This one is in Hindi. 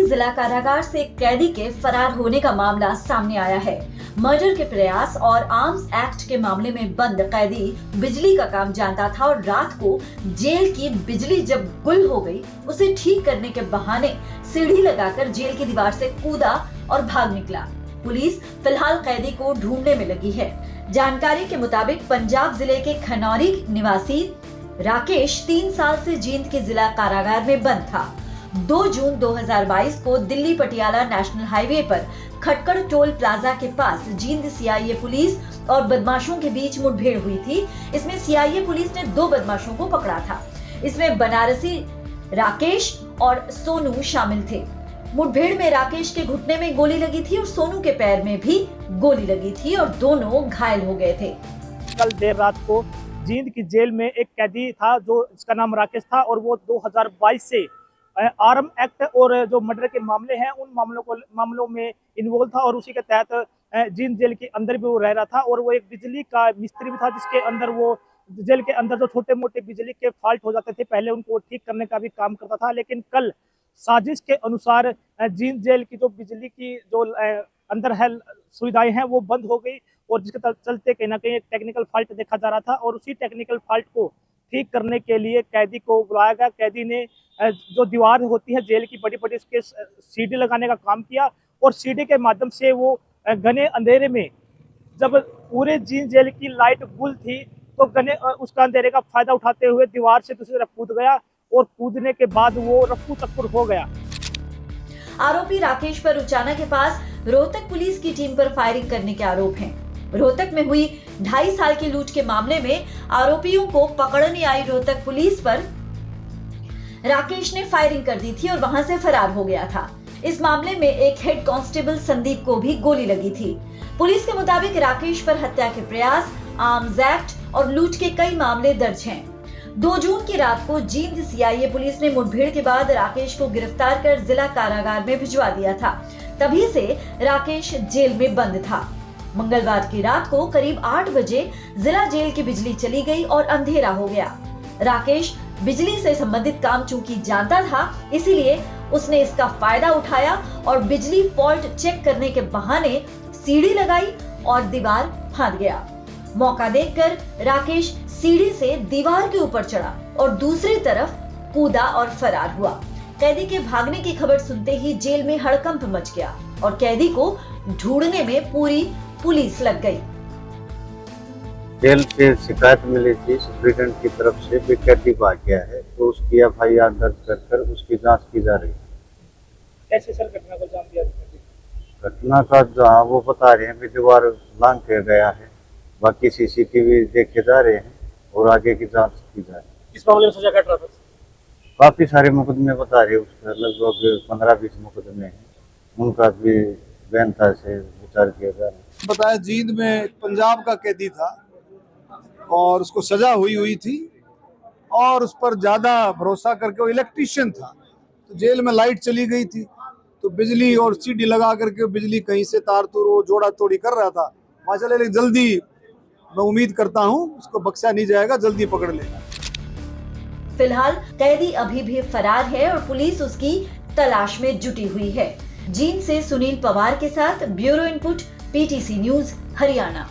जिला कारागार से कैदी के फरार होने का मामला सामने आया है। मर्डर के प्रयास और आर्म्स एक्ट के मामले में बंद कैदी बिजली का काम जानता था और रात को जेल की बिजली जब गुल हो गई, उसे ठीक करने के बहाने सीढ़ी लगाकर जेल की दीवार से कूदा और भाग निकला। पुलिस फिलहाल कैदी को ढूंढने में लगी है। जानकारी के मुताबिक पंजाब जिले के खनौरी निवासी राकेश 3 साल से जींद के जिला कारागार में बंद था। 2 जून 2022 को दिल्ली पटियाला नेशनल हाईवे पर खटकड़ टोल प्लाजा के पास जींद सीआईए पुलिस और बदमाशों के बीच मुठभेड़ हुई थी। इसमें सीआईए पुलिस ने 2 बदमाशों को पकड़ा था। इसमें बनारसी राकेश और सोनू शामिल थे। मुठभेड़ में राकेश के घुटने में गोली लगी थी और सोनू के पैर में भी गोली लगी थी और दोनों घायल हो गए थे। कल देर रात को जींद की जेल में एक कैदी था जिसका नाम राकेश था और वो 2022 से आर्म एक्ट और जो मर्डर के मामले हैं उन मामलों में इन्वॉल्व था और उसी के तहत जींद जेल के अंदर भी वो रह रहा था। और वो एक बिजली का मिस्त्री भी था, जिसके अंदर वो जेल के अंदर जो छोटे मोटे बिजली के फॉल्ट हो जाते थे पहले उनको ठीक करने का भी काम करता था। लेकिन कल साजिश के अनुसार जींद जेल की जो बिजली की जो अंदर है सुविधाएं हैं वो बंद हो गई और जिसके चलते कहीं ना कहीं एक टेक्निकल फॉल्ट देखा जा रहा था और उसी टेक्निकल फॉल्ट को ठीक करने के लिए कैदी को बुलाया गया। कैदी ने जो दीवार होती है जेल की बड़ी बड़ी उसके सीढ़ी लगाने का काम किया और सीढ़ी के माध्यम से वो घने अंधेरे में, जब पूरे जींद जेल की लाइट गुल थी तो घने उसका अंधेरे का फायदा उठाते हुए दीवार से दूसरी तरफ कूद गया और कूदने के बाद वो रफू चक्कर हो गया। आरोपी राकेश पर उचाना के पास रोहतक पुलिस की टीम पर फायरिंग करने के आरोप हैं। रोहतक में हुई 2.5 साल की लूट के मामले में आरोपियों को पकड़ने आई रोहतक पुलिस पर राकेश ने फायरिंग कर दी थी और वहां से फरार हो गया था। इस मामले में एक हेड कांस्टेबल संदीप को भी गोली लगी थी। पुलिस के मुताबिक राकेश पर हत्या के प्रयास, आर्म्स एक्ट और लूट के कई मामले दर्ज हैं। 2 जून की रात को जींद सीआईए पुलिस ने मुठभेड़ के बाद राकेश को गिरफ्तार कर जिला कारागार में भिजवा दिया था। तभी से राकेश जेल में बंद था। मंगलवार की रात को करीब 8 बजे जिला जेल की बिजली चली गई और अंधेरा हो गया। राकेश बिजली से संबंधित काम चूंकि जानता था, इसीलिए उसने इसका फायदा उठाया और बिजली फॉल्ट चेक करने के बहाने सीढ़ी लगाई और दीवार फांद गया। मौका देखकर राकेश सीढ़ी से दीवार के ऊपर चढ़ा और दूसरी तरफ कूदा और फरार हुआ। कैदी के भागने की खबर सुनते ही जेल में हड़कंप मच गया और कैदी को ढूंढने में पूरी पुलिस लग गई। जेल से शिकायत मिली थी सुप्रीटेंडेंट की तरफ से भी कैदी भाग गया है, तो उसकी एफआईआर दर्ज कर उसकी जांच की जा रही है। कैसे सर घटना को अंजाम दिया? घटना का जहाँ वो बता रहे हैं भी दीवार लांग के गया है, बाकी सीसीटीवी देखे जा रहे हैं और आगे की जांच की जा रही है। इस मामले में सजा कट रहा था? काफी सारे मुकदमे बता रहे, उसका लगभग 15-20 मुकदमे हैं, उनका भी बेनता से विचार किया जा रहा है। बताया जींद में पंजाब का कैदी था और उसको सजा हुई थी और उस पर ज्यादा भरोसा करके, वो इलेक्ट्रीशियन था तो जेल में लाइट चली गई थी तो बिजली और सीढ़ी लगा करके बिजली कहीं से तार तूर वो जोड़ा तोड़ी कर रहा था। माशाल्लाह, लेकिन जल्दी मैं उम्मीद करता हूँ उसको बख्शा नहीं जाएगा, जल्दी पकड़ लेगा। फिलहाल कैदी अभी भी फरार है और पुलिस उसकी तलाश में जुटी हुई है। जींद से सुनील पवार के साथ bureau input, PTC news, Haryana.